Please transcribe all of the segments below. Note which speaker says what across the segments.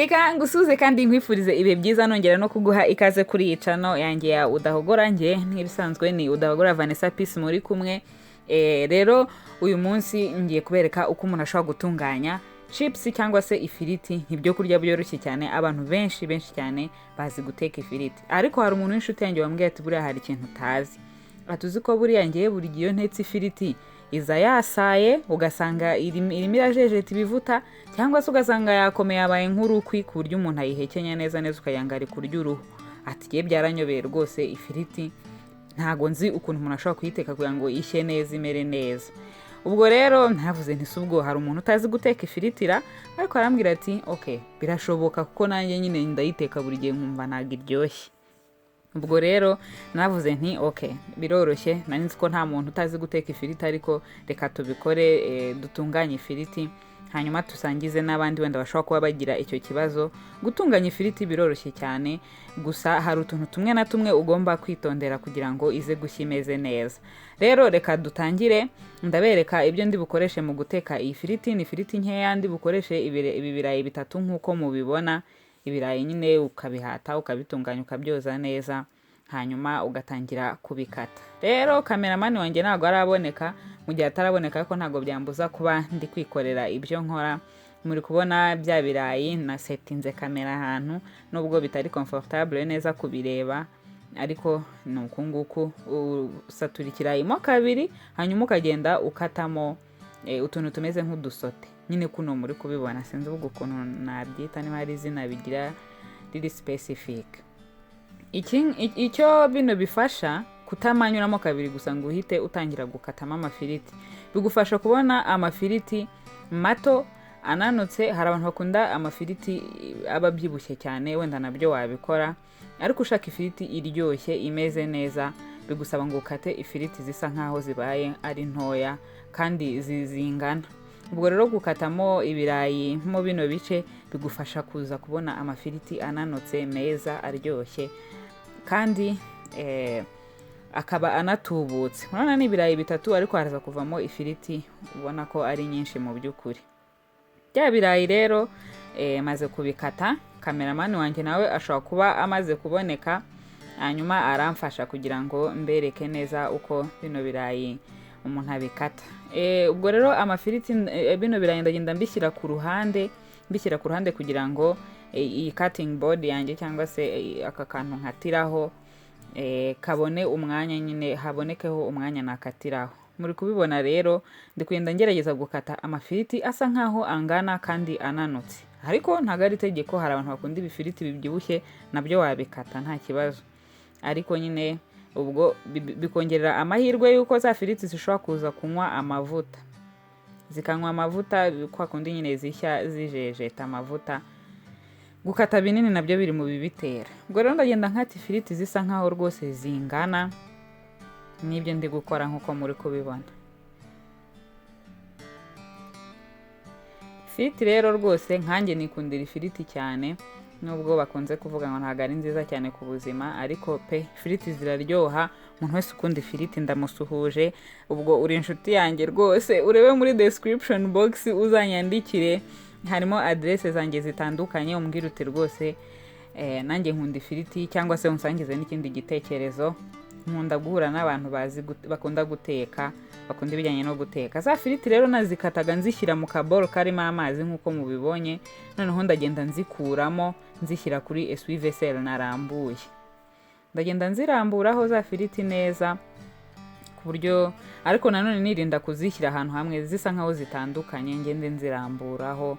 Speaker 1: reka ngusuze kandi nkwifurize ibihe byiza nongera no kuguha ikaze kuri iyi channel yanjye ya Udahogora. Nge nk'ibisanzwe ni Udahogora Vanessa Peace muri kumwe. Rero uyu munsi ngiye kubereka uko umuntu ashobora gutunganya chips cyangwa se ifiriti. Nk'ibyo kurya byoroshye cyane, abantu benshi cyane bazi guteka ifiriti, ariko hari umuntu w'inshuti yanjye wambwiye ati buriya hari ikintu utazi. Atuzi ko buriya ngiye buri gihe ntetse ifiriti iza yasaye, ugasanga irimo irajejeta ibivuta, cyangwa se ugasanga yakomeye yabaye nk'urukwi ku buryo umuntu ayihekenya neza ukayanga ari kurya uruhu. Ati giye byaranyobeye rwose ifiriti ntago nzi ukuntu umuntu ashobora kuyiteka kugira ngo ishye neza imere neza. Ubwo rero ntavuze nti subwo hari umuntu utazi guteka ifiritira, ariko arambwira ati okay birashoboka kuko nanjye nyine ndayiteka buri gihe nkumva ntago iryoshye. Ubwo rero navuze nti okay biroroshye, nzi ko nta muntu utazi guteka ifiriti, ariko reka tubikore dutunganye ifiriti hanyuma tusangize n'abandi wenda bashobora kuba bagira icyo kibazo. Gutunganya ifiriti biroroshye cyane, gusa hari utuntu tumwe na tumwe ugomba kwitondera kugira ngo ize gushya imeze neza. Rero reka dutangire, ndabereka ibyo ndi bukoreshe mu guteka iyi firiti. Ni firiti nkeya ndi bukoreshe ibi birayi bitatu nk'uko mubibona. Ibirayi nyine ukabihata, ukabitunganya, ukabyoza neza, hanyuma ugatangira kubikata. Rero kameramani wanjye ntago araboneka, mu gihe ataraboneka ariko ntago byambuza kuba ndi kwikorera ibyo nkora. Muri kubona bya birayi na setinze kamera ahantu, nubwo bitari comfortable neza kubireba, ariko nuko nguko usatura ikirayi mo kabiri, hanyuma ukagenda ukatamo utuntu tumeze nk'udusote. Nyine kuno muri kubibona, sinzi ubwo ukuntu nabyita, niba hari izina bigira riri specific. Icyo bino bifasha kutamanyuramo kabiri gusa ngo uhite utangira gukatamo amafiriti. Bigufasha kubona amafiriti mato ananutse. Hari abantu bakunda amafiriti aba byibushye cyane, wenda nabyo wabikora, ariko ushaka ifiriti iryoshye imeze neza bigusaba ngo ukate ifiriti zisa nkaho zibaye ari ntoya kandi zingana. Ubwo rero gukatamo ibirayi mu bino bice bigufasha kuza kubona amafiriti ananutse meza aryoshye kandi akaba anatubutse. Urabona ni ibirayi bitatu ariko haraza kuvamo ifiriti ubona ko ari nyinshi mu by'ukuri. Bya birayi rero maze kubikata, kameramani wanjye nawe ashobora kuba amaze kuboneka, hanyuma aramfasha kugira ngo mbereke neza uko bino birayi umuntu abikata. Ubwo rero amafiriti bino birayi ndagenda mbishyira ku ruhande kugira ngo iyi cutting board yanjye cyangwa se aka kantu nkatiraho kabone umwanya, nyine habonekeho umwanya nakatiraho. Muri kubibona rero ndi kugenda ngerageza gukata amafiriti asa nkaho angana kandi ananutse, ariko ntago ari itegeko. Hari abantu bakunda ibifiriti bibyibushye, nabyo wabikata nta kibazo, ariko nyine ubwo bikongerera amahirwe yuko za firiti zishobora kuza kunywa amavuta, zikanywa amavuta kwa kundi nyine zishya zijejeta amavuta. Gukata binini nabyo biri mu bibitera. Ubwo rero ndagenda nkata ifiriti zisa nkaho rwose zingana, nibyo ndi gukora nkuko muri kubibona. Ifiriti rero rwose nkanjye nikundira ifiriti cyane, nubwo bakunze kuvuga ngo ntago ari nziza cyane ku buzima, ariko pe ifiriti ziraryoha. Umuntu wese ukunda ifiriti ndamusuhuje. Ubwo uri inshuti yanjye rwose, urebe muri description box uzanyandikire, harimo adresse zanjye zitandukanye, umbwira uti rwose nanjye nkunda ifiriti, cyangwa se unsangize n'ikindi gitekerezo. Nkunda guhura n'abantu bakunda guteka, bakunda ibijyanye no guteka. Za firiti rero nazikataga nzishyira mu kaboro karimo amazi nk'uko mubibonye, noneho ndagenda nzikuramo nzishyira kuri essuie vaisselle narambuye. Ndagenda nziramburaho za firiti neza ku buryo, ariko nanone nirinda kuzishyira ahantu hamwe zisa nkaho zitandukanye, ngende nziramburaho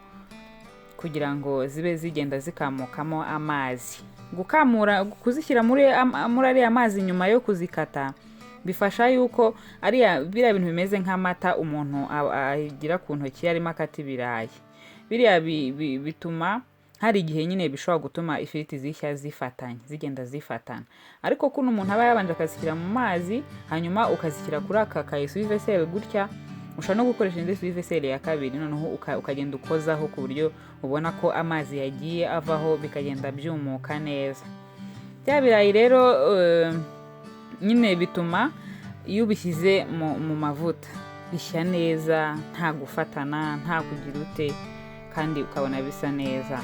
Speaker 1: kugira ngo zibe zigenda zikamukamo amazi. Gukamura, kuzishyira muri ariya mazi nyuma yo kuzikata bifasha yuko biriya bintu bimeze nk'amata umuntu agira ku ntoki arimo akata ibirayi. Biriya bituma hari igihe nyine bishobora gutuma ifiriti zishya zigenda zifatana, ariko kuno umuntu aba yabanje akazishyira mu mazi hanyuma ukazishyira kuri aka essuie vaisselle gutya. Ushobora no gukoresha indi essuie vaisselle ya kabiri, noneho ukagenda ukozaho ku buryo ubona ko amazi yagiye avaho, bikagenda byumuka neza. Bya birayi rero nyine bituma iyo ubishyize mu mavuta bishya neza, nta gufatana, nta kugira ute, kandi ukabona bisa neza.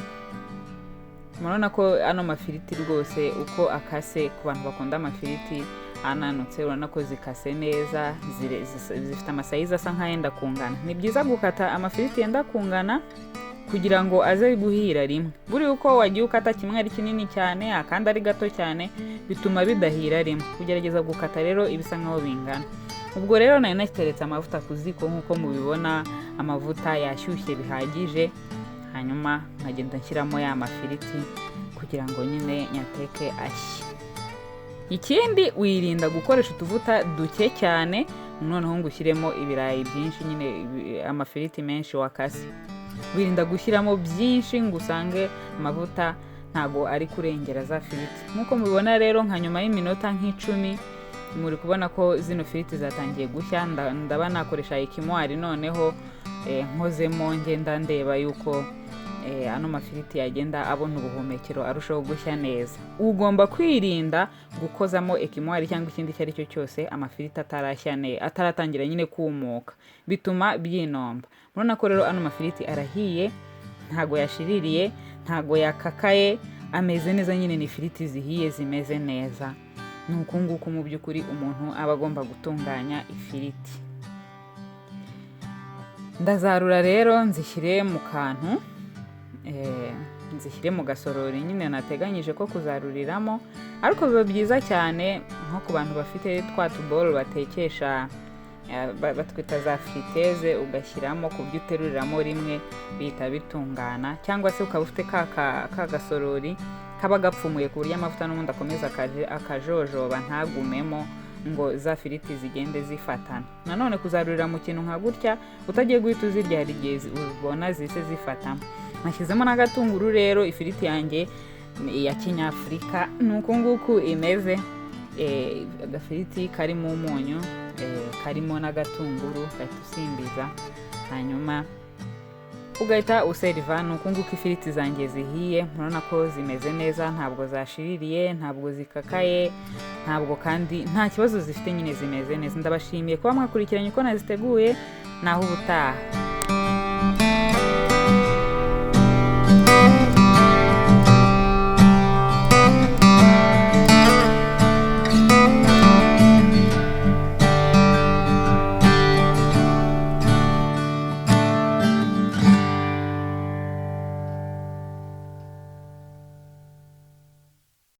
Speaker 1: murabona ko ano mafiriti rwose uko akase ku bantu bakunda amafiriti ananutse, urabona ko zikase neza, zifite amasayizi asa nk'ayenda kungana. Ni byiza gukata amafiriti yenda kungana kugira ngo aze guhira rimwe. Buri uko wagiye ukata kimwe ari kinini cyane akandi ari gato cyane bituma bidahira rimwe. Kugerageza gukata rero ibisa nkaho bingana. Ubwo rero nari nateretse amavuta ku ziko nk'uko mubibona, amavuta yashyushye bihagije, hanyuma nkagenda nshyiramo ya mafiriti kugira ngo nyine nyateke ashye. Ikindi wirinda gukoresha utuvuta duke cyane, noneho ngo ushyiremo ibirayi byinshi, nyine amafiriti menshi wakase. Wirinda gushyiramo byinshi ngo usange amavuta ntago ari kurengera za firiti. Nk'uko mubibona rero nka nyuma y'iminota nk'icumi muri kubona ko zino firiti zatangiye gushya. Ndaba nakoresha ikimwari noneho nkozemo ngenda ndeba yuko ano mafiriti yagenda abona ubuhumekero arushaho gushya neza. Ugomba kwirinda gukozamo ekimwari cyangwa ikindi icyo ari cyo cyose amafiriti atarashya neza, ataratangira nyine kumuka, bituma byinomba. Murabona ko rero ano mafiriti arahiye, ntago yashiririye, ntago yakakaye, ameze neza, nyine ni firiti zihiye zimeze neza. Nuko nguko mu by'ukuri umuntu aba agomba gutunganya ifiriti. Ndazarura rero nzishyire mu kantu, nzishyire mu gasorori nyine nateganyije ko kuzaruriramo. Ariko biba byiza cyane nko ku bantu bafite twa tuboro batekesha, batwita za friteze, ugashyiramo ku byo uteruriramo rimwe bihita bitungana. Cyangwa se ukaba ufite ka gasorori kaba gapfumuye ku buryo amavuta n'ubundi akomeza akajojoba ntagumemo ngo za firiti zigende zifatana. Nanone kuzarurira mu kintu nka gutya utagiye guhita uzirya, hari igihe ubona zise zifatamo. Nashyizemo n'agatunguru rero, ifiriti yanjye ya kinyafurika nuko nguko imeze. Agafiriti karimo umunyu, karimo n'agatunguru, gahita usimbiza, hanyuma ugahita useriva. Nuko nguko ifiriti zanjye zihiye, murabona ko zimeze neza, ntabwo zashiririye, ntabwo zikakaye, ntabwo kandi nta kibazo zifite, nyine zimeze neza. Ndabashimiye kuba mwakurikiranye uko naziteguye, naho ubutaha.